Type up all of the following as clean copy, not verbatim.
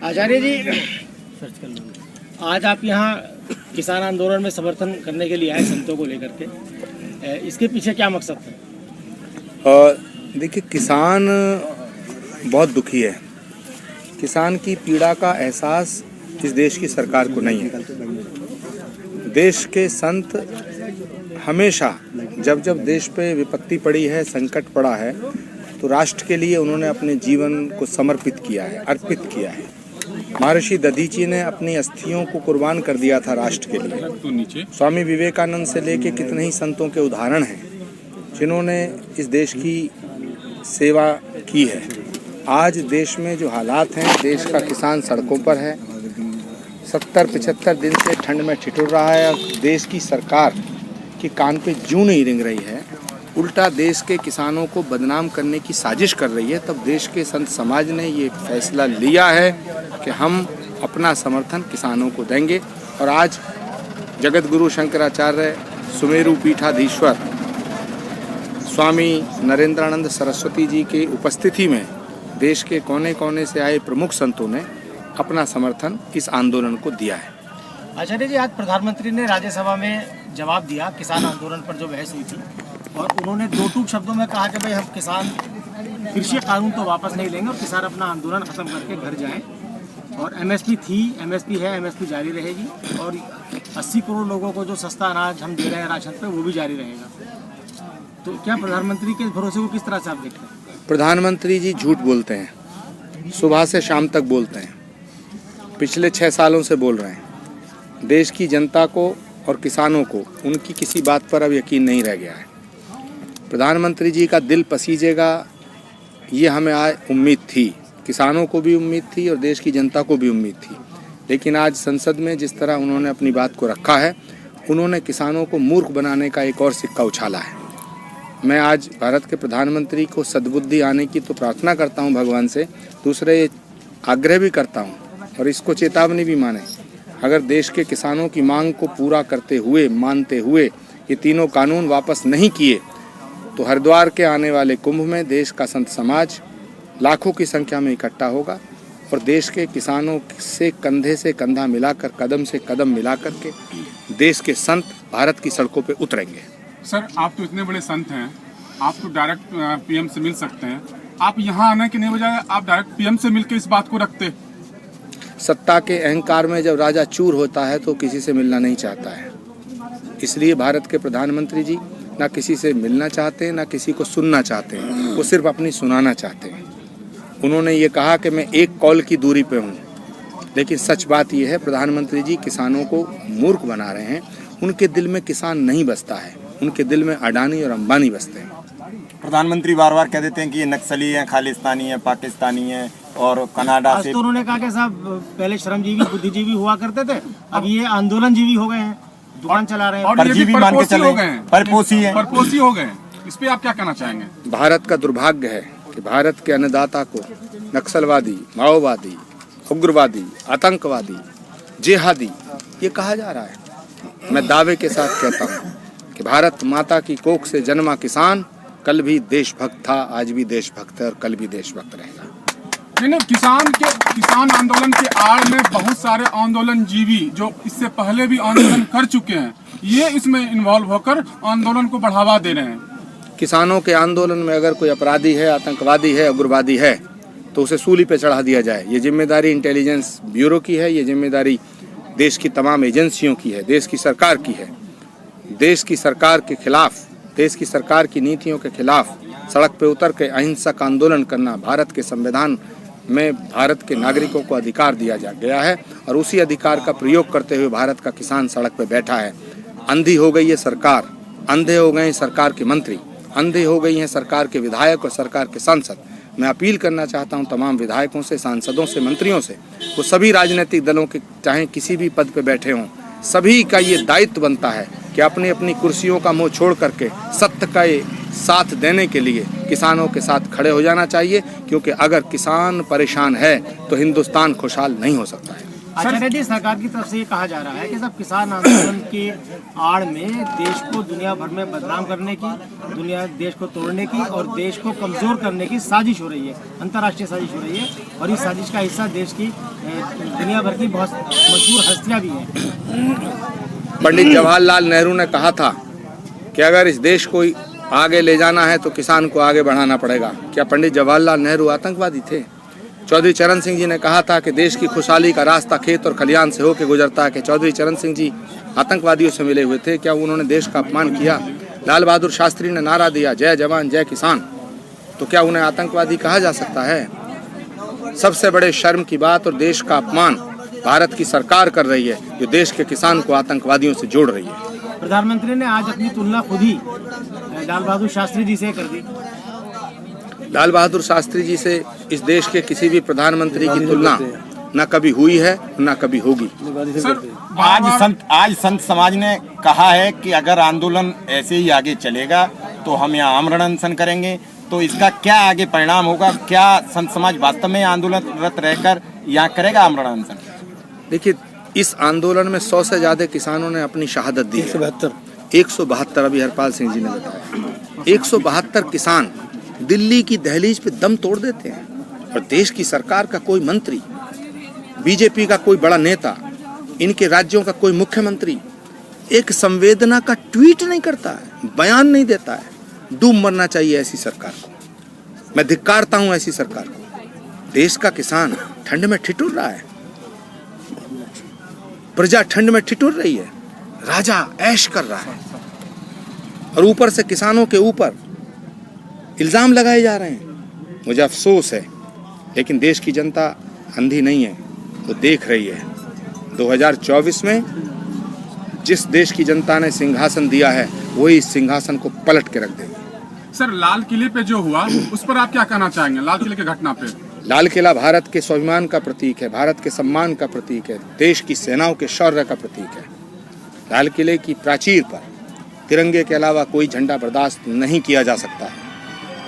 आचार्य जी, आज आप यहाँ किसान आंदोलन में समर्थन करने के लिए आए संतों को लेकर के, इसके पीछे क्या मकसद था? देखिए, किसान बहुत दुखी है। किसान की पीड़ा का एहसास इस देश की सरकार को नहीं है। देश के संत हमेशा जब जब देश पे विपत्ति पड़ी है, संकट पड़ा है, तो राष्ट्र के लिए उन्होंने अपने जीवन को समर्पित किया है, अर्पित किया है। महर्षि दधीची ने अपनी अस्थियों को कुर्बान कर दिया था राष्ट्र के लिए। स्वामी विवेकानंद से लेके कितने ही संतों के उदाहरण हैं जिन्होंने इस देश की सेवा की है। आज देश में जो हालात हैं, देश का किसान सड़कों पर है, 70-75 दिन से ठंड में ठिठुर रहा है और देश की सरकार की कान पे जूं नहीं रेंग रही है, उल्टा देश के किसानों को बदनाम करने की साजिश कर रही है। तब देश के संत समाज ने ये फैसला लिया है कि हम अपना समर्थन किसानों को देंगे। और आज जगत गुरु शंकराचार्य सुमेरु पीठाधीश्वर स्वामी नरेंद्रानंद सरस्वती जी की उपस्थिति में देश के कोने कोने से आए प्रमुख संतों ने अपना समर्थन इस आंदोलन को दिया है। आचार्य जी, आज प्रधानमंत्री ने राज्यसभा में जवाब दिया किसान आंदोलन पर जो बहस हुई थी, और उन्होंने दो टूक शब्दों में कहा कि भाई हम किसान कृषि कानून तो वापस नहीं लेंगे और किसान अपना आंदोलन खत्म करके घर जाएं। और एमएसपी थी, एमएसपी है, एमएसपी जारी रहेगी, और 80 करोड़ लोगों को जो सस्ता अनाज हम दे रहे हैं राशन पे, वो भी जारी रहेगा। तो क्या प्रधानमंत्री के भरोसे को किस तरह से आप देखते हैं? प्रधानमंत्री जी झूठ बोलते हैं, सुबह से शाम तक बोलते हैं, पिछले 6 सालों से बोल रहे हैं। देश की जनता को और किसानों को उनकी किसी बात पर अब यकीन नहीं रह गया है। प्रधानमंत्री जी का दिल पसीजेगा, ये हमें आज उम्मीद थी, किसानों को भी उम्मीद थी और देश की जनता को भी उम्मीद थी। लेकिन आज संसद में जिस तरह उन्होंने अपनी बात को रखा है, उन्होंने किसानों को मूर्ख बनाने का एक और सिक्का उछाला है। मैं आज भारत के प्रधानमंत्री को सद्बुद्धि आने की तो प्रार्थना करता हूं भगवान से, दूसरे आग्रह भी करता हूं और इसको चेतावनी भी माने, अगर देश के किसानों की मांग को पूरा करते हुए, मानते हुए ये तीनों कानून वापस नहीं किए, तो हरिद्वार के आने वाले कुंभ में देश का संत समाज लाखों की संख्या में इकट्ठा होगा और देश के किसानों से कंधा मिलाकर, कदम से कदम मिलाकर के देश के संत भारत की सड़कों पे उतरेंगे। सर, आप तो इतने बड़े संत हैं, आप तो डायरेक्ट पीएम से मिल सकते हैं। आप यहाँ आने के नहीं बजाय आप डायरेक्ट पीएम से मिलकर इस बात को रखते। सत्ता के अहंकार में जब राजा चूर होता है तो किसी से मिलना नहीं चाहता है। इसलिए भारत के प्रधानमंत्री जी ना किसी से मिलना चाहते हैं, ना किसी को सुनना चाहते हैं, वो सिर्फ अपनी सुनाना चाहते हैं। उन्होंने ये कहा कि मैं एक कॉल की दूरी पे हूँ, लेकिन सच बात यह है प्रधानमंत्री जी किसानों को मूर्ख बना रहे हैं। उनके दिल में किसान नहीं बसता है, उनके दिल में अडानी और अंबानी बसते हैं। प्रधानमंत्री बार बार कह देते हैं कि ये नक्सली हैं, खालिस्तानी हैं, पाकिस्तानी हैं और कनाडा से। तो उन्होंने कहा कि साहब पहले श्रमजीवी बुद्धिजीवी हुआ करते थे, अब ये आंदोलनजीवी हो गए हैं, दुकान चला रहे हैं, और ये भी परपोसी हो गए हैं, परपोसी हो गए। इस पे आप क्या कहना चाहेंगे? भारत का दुर्भाग्य है कि भारत के अन्नदाता को नक्सलवादी, माओवादी, उग्रवादी, आतंकवादी, जिहादी ये कहा जा रहा है। मैं दावे के साथ कहता हूँ कि भारत माता की कोख से जन्मा किसान कल भी देशभक्त था, आज भी देशभक्त है और कल भी देशभक्त रहेगा। नहीं, किसान आंदोलन के आड़ में बहुत सारे आंदोलन जीवी जो इससे पहले भी आंदोलन कर चुके हैं, ये इसमें इन्वॉल्व होकर आंदोलन को बढ़ावा दे रहे हैं। किसानों के आंदोलन में अगर कोई अपराधी है, आतंकवादी है, उग्रवादी है, तो उसे सूली पे चढ़ा दिया जाए। ये जिम्मेदारी इंटेलिजेंस ब्यूरो की है, ये जिम्मेदारी देश की तमाम एजेंसियों की है, देश की सरकार की है। देश की सरकार के खिलाफ, देश की सरकार की नीतियों के खिलाफ सड़क पे उतर के अहिंसक आंदोलन करना भारत के संविधान में भारत के नागरिकों को अधिकार दिया गया है और उसी अधिकार का प्रयोग करते हुए भारत का किसान सड़क पे बैठा है। अंधी हो गई है सरकार, अंधे हो गए हैं सरकार के मंत्री, अंधे हो गई हैं सरकार के विधायक और सरकार के सांसद। मैं अपील करना चाहता हूं तमाम विधायकों से, सांसदों से, मंत्रियों से, वो सभी राजनीतिक दलों के चाहे किसी भी पद पे बैठे हों, सभी का ये दायित्व बनता है कि अपनी अपनी कुर्सियों का मुंह छोड़ करके सत्य का साथ देने के लिए किसानों के साथ खड़े हो जाना चाहिए, क्योंकि अगर किसान परेशान है तो हिंदुस्तान खुशहाल नहीं हो सकता है। आचार्य जी, सरकार की तरफ से ये कहा जा रहा है कि सब किसान आंदोलन के आड़ में देश को दुनिया भर में बदनाम करने की, देश को तोड़ने की और देश को कमजोर करने की साजिश हो रही है, अंतर्राष्ट्रीय साजिश हो रही है। और इस साजिश का हिस्सा देश की दुनिया भर की बहुत मशहूर हस्तियां भी हैं। पंडित जवाहरलाल नेहरू ने कहा था कि अगर इस देश को आगे ले जाना है तो किसान को आगे बढ़ाना पड़ेगा। क्या पंडित जवाहरलाल नेहरू आतंकवादी थे? चौधरी चरण सिंह जी ने कहा था कि देश की खुशहाली का रास्ता खेत और खलियान से होकर गुजरता है। कि चौधरी चरण सिंह जी आतंकवादियों से मिले हुए थे? क्या उन्होंने देश का अपमान किया? लाल बहादुर शास्त्री ने नारा दिया जय जवान जय किसान, तो क्या उन्हें आतंकवादी कहा जा सकता है? सबसे बड़े शर्म की बात और देश का अपमान भारत की सरकार कर रही है, जो देश के किसान को आतंकवादियों से जोड़ रही है। प्रधानमंत्री ने आज अपनी तुलना खुद ही लाल बहादुर शास्त्री जी से कर दी। लाल बहादुर शास्त्री जी से इस देश के किसी भी प्रधानमंत्री की तुलना न कभी हुई है न कभी होगी। सर आज संत समाज ने कहा है कि अगर आंदोलन ऐसे ही आगे चलेगा तो हम यहाँ आमरण अनशन करेंगे। तो इसका क्या आगे परिणाम होगा? क्या संत समाज वास्तव में आंदोलनरत रहकर यहाँ करेगा आमरण अनशन? देखिए, इस आंदोलन में 100 से ज्यादा किसानों ने अपनी शहादत दी है। 172 अभी हरपाल सिंह जी ने बताया। 172 किसान दिल्ली की दहलीज पे दम तोड़ देते हैं और देश की सरकार का कोई मंत्री, बीजेपी का कोई बड़ा नेता, इनके राज्यों का कोई मुख्यमंत्री एक संवेदना का ट्वीट नहीं करता है, बयान नहीं देता है। डूब मरना चाहिए ऐसी सरकार को। मैं धिक्कारता हूं ऐसी सरकार को। देश का किसान ठंड में ठिठुर रहा है, प्रजा ठंड में ठिठुर रही है, राजा ऐश कर रहा है और ऊपर से किसानों के ऊपर इल्जाम लगाए जा रहे हैं। मुझे अफसोस है, लेकिन देश की जनता अंधी नहीं है, वो देख रही है। 2024 में जिस देश की जनता ने सिंहासन दिया है वही इस सिंहासन को पलट के रख देगी। सर, लाल किले पे जो हुआ उस पर आप क्या कहना चाहेंगे? लाल किले की घटना पे। लाल किला भारत के स्वाभिमान का प्रतीक है, भारत के सम्मान का प्रतीक है, देश की सेनाओं के शौर्य का प्रतीक है। लाल किले की प्राचीर पर तिरंगे के अलावा कोई झंडा बर्दाश्त नहीं किया जा सकता है।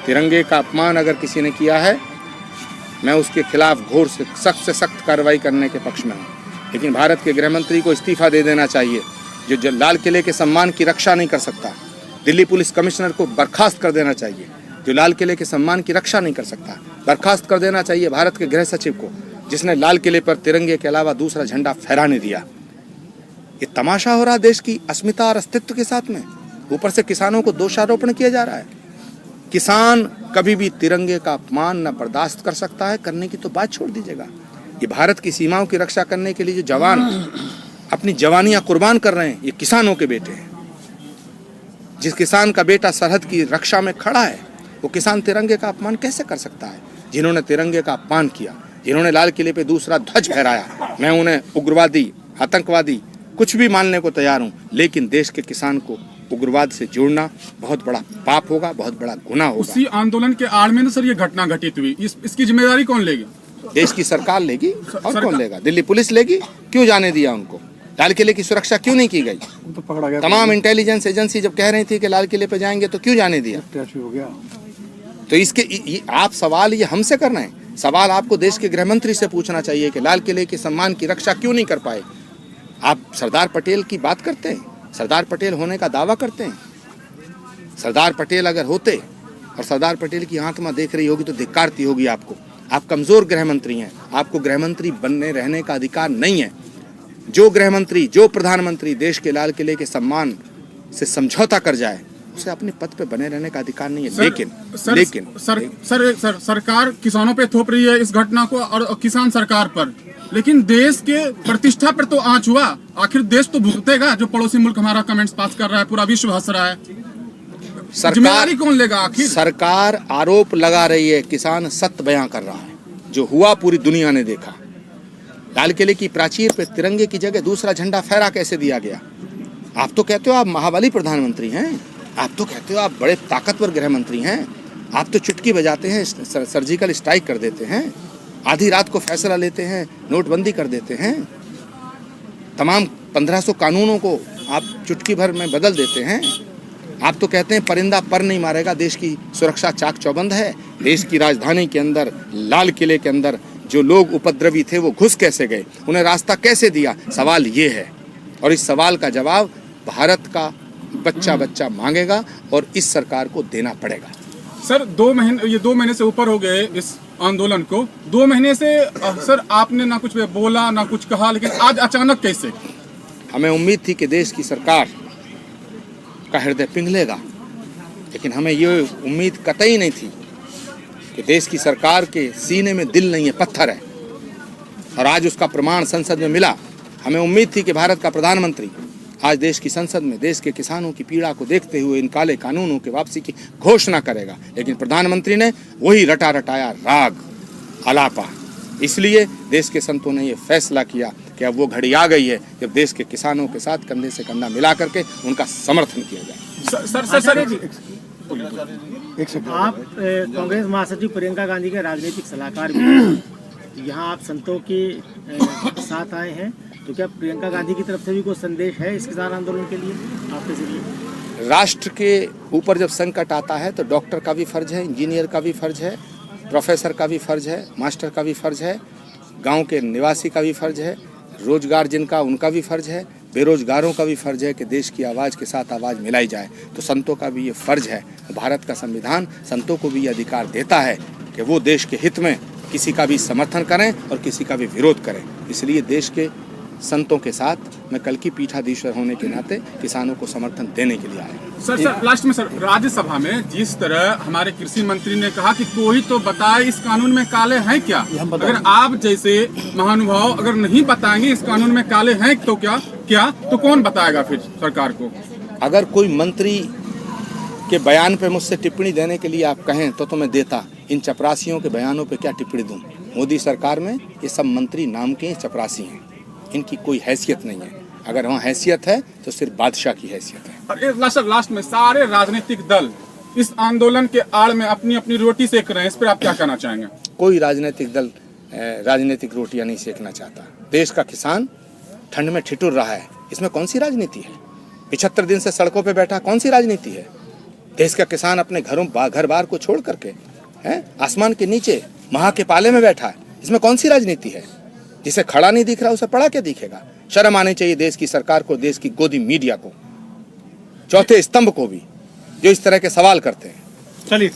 तिरंगे का अपमान अगर किसी ने किया है, मैं उसके खिलाफ घोर से सख्त कार्रवाई करने के पक्ष में हूँ। लेकिन भारत के गृह मंत्री को इस्तीफा दे देना चाहिए, जो लाल किले के सम्मान की रक्षा नहीं कर सकता। दिल्ली पुलिस कमिश्नर को बर्खास्त कर देना चाहिए, जो लाल किले के सम्मान की रक्षा नहीं कर सकता। बर्खास्त कर देना चाहिए भारत के गृह सचिव को, जिसने लाल किले पर तिरंगे के अलावा दूसरा झंडा फहराने दिया। ये तमाशा हो रहा देश की अस्मिता और अस्तित्व के साथ में। ऊपर से किसानों को दोषारोपण किया जा रहा है। किसान कभी भी तिरंगे का अपमान न बर्दाश्त कर सकता है, करने की तो बात छोड़ दीजिएगा। ये भारत की सीमाओं की रक्षा करने के लिए जो जवान अपनी जवानियां कुर्बान कर रहे हैं, ये किसानों के बेटे हैं। जिस किसान का बेटा सरहद की रक्षा में खड़ा है, वो किसान तिरंगे का अपमान कैसे कर सकता है? जिन्होंने तिरंगे का अपमान किया, जिन्होंने लाल किले पे दूसरा ध्वज फहराया, मैं उन्हें उग्रवादी, आतंकवादी कुछ भी मानने को तैयार हूँ, लेकिन देश के किसान को उग्रवाद से जोड़ना बहुत बड़ा पाप होगा, बहुत बड़ा गुनाह होगा। उसी आंदोलन के आड़ में ना सर ये घटना घटित हुई, इसकी जिम्मेदारी कौन लेगी? देश की सरकार लेगी। और कौन लेगा? दिल्ली पुलिस लेगी। क्यों जाने दिया उनको? लाल किले की सुरक्षा क्यों नहीं की गई? तमाम इंटेलिजेंस एजेंसी जब कह रही थी कि लाल किले पे जाएंगे तो क्यों जाने दिया? तो इसके आप सवाल ये हमसे कर रहे हैं। सवाल आपको देश के गृह मंत्री से पूछना चाहिए कि लाल किले के सम्मान की रक्षा क्यों नहीं कर पाए। आप सरदार पटेल की बात करते हैं, सरदार पटेल होने का दावा करते हैं। सरदार पटेल अगर होते और सरदार पटेल की आत्मा देख रही होगी तो धिक्कारती होगी आपको। आप कमजोर गृह मंत्री हैं, आपको गृह मंत्री बनने रहने का अधिकार नहीं है। जो गृह मंत्री, जो प्रधानमंत्री देश के लाल किले के सम्मान से समझौता कर जाए, उसे अपने पद पे बने रहने का अधिकार नहीं है। लेकिन सरकार किसानों पे थोप रही है इस घटना को और किसान सरकार पर, लेकिन देश के प्रतिष्ठा पर तो आंच हुआ। आखिर देश तो भुगतेगा जो पड़ोसी मुल्क हमारा कमेंट्स पास कर रहा है, पूरा विश्व हंस रहा है। जिम्मेदारी कौन लेगा आखिर? सरकार आरोप लगा रही है, किसान सत्य बयां कर रहा है। जो हुआ पूरी दुनिया ने देखा। लाल किले की प्राचीर पे तिरंगे की जगह दूसरा झंडा फहरा कैसे दिया गया? आप तो कहते हो आप महाबली प्रधानमंत्री हैं, आप तो कहते हो आप बड़े ताकतवर गृह मंत्री हैं, आप तो चुटकी बजाते हैं, सर्जिकल स्ट्राइक कर देते हैं, आधी रात को फैसला लेते हैं, नोटबंदी कर देते हैं, तमाम 1500 कानूनों को आप चुटकी भर में बदल देते हैं। आप तो कहते हैं परिंदा पर नहीं मारेगा, देश की सुरक्षा चाक चौबंद है। देश की राजधानी के अंदर, लाल किले के अंदर जो लोग उपद्रवी थे वो घुस कैसे गए, उन्हें रास्ता कैसे दिया, सवाल ये है। और इस सवाल का जवाब भारत का बच्चा बच्चा मांगेगा और इस सरकार को देना पड़ेगा। सर 2 महीने से ऊपर हो गए इस आंदोलन को। 2 महीने से सर आपने ना कुछ बोला ना कुछ कहा, लेकिन आज अचानक कैसे? हमें उम्मीद थी कि देश की सरकार का हृदय पिघलेगा, लेकिन हमें ये उम्मीद कतई नहीं थी कि देश की सरकार के सीने में दिल नहीं है, पत्थर है। और आज उसका प्रमाण संसद में मिला। हमें उम्मीद थी कि भारत का प्रधानमंत्री आज देश की संसद में देश के किसानों की पीड़ा को देखते हुए इन काले कानूनों के वापसी की घोषणा करेगा, लेकिन प्रधानमंत्री ने वही रटा रटाया राग आलापा। इसलिए देश के संतों ने ये फैसला किया कि अब वो घड़ी आ गई है जब देश के किसानों के साथ कंधे से कंधा मिला करके उनका समर्थन किया जाए। सर आप कांग्रेस महासचिव प्रियंका गांधी के राजनीतिक सलाहकार भी हैं। यहाँ आप संतों के साथ आए हैं, तो क्या प्रियंका गांधी की तरफ से भी कोई संदेश है इस किसान आंदोलन के लिए आपके जरिए? राष्ट्र के ऊपर जब संकट आता है तो डॉक्टर का भी फर्ज है, इंजीनियर का भी फर्ज है, प्रोफेसर का भी फर्ज है, मास्टर का भी फर्ज है, गांव के निवासी का भी फर्ज है, रोजगार जिनका उनका भी फर्ज है, बेरोजगारों का भी फर्ज है कि देश की आवाज़ के साथ आवाज़ मिलाई जाए। तो संतों का भी ये फर्ज है। भारत का संविधान संतों को भी ये अधिकार देता है कि वो देश के हित में किसी का भी समर्थन करें और किसी का भी विरोध करें। इसलिए देश के संतों के साथ मैं कल की पीठाधीश्वर होने के नाते किसानों को समर्थन देने के लिए आया। सर लास्ट में सर, राज्यसभा में जिस तरह हमारे कृषि मंत्री ने कहा कि कोई तो बताए इस कानून में काले हैं क्या, अगर आप जैसे महानुभाव अगर नहीं बताएंगे इस कानून में काले हैं तो क्या तो कौन बताएगा फिर सरकार को? अगर कोई मंत्री के बयान पे मुझसे टिप्पणी देने के लिए आप कहें तो मैं देता। इन चपरासियों के बयानों पे क्या टिप्पणी दूं? मोदी सरकार में ये सब मंत्री नाम के चपरासी हैं, इनकी कोई हैसियत नहीं है। अगर वहाँ हैसियत है तो सिर्फ बादशाह की हैसियत है। और लास्ट में सारे राजनीतिक दल इस आंदोलन के आड़ में अपनी अपनी रोटी सेक रहे हैं, इस पर आप क्या कहना चाहेंगे? कोई राजनीतिक दल राजनीतिक रोटियां नहीं सेकना चाहता। देश का किसान ठंड में ठिठुर रहा है, इसमें कौन सी राजनीति है? 75 दिन से सड़कों पे बैठा, कौन सी राजनीति है? देश का किसान अपने घर बार को छोड़ करके आसमान के नीचे महा के पाले में बैठा है, इसमें कौन सी राजनीति है? जिसे खड़ा नहीं दिख रहा उसे पड़ा क्या दिखेगा? शर्म आनी चाहिए देश की सरकार को, देश की गोदी मीडिया को, चौथे स्तंभ को भी, जो इस तरह के सवाल करते हैं। चलिए।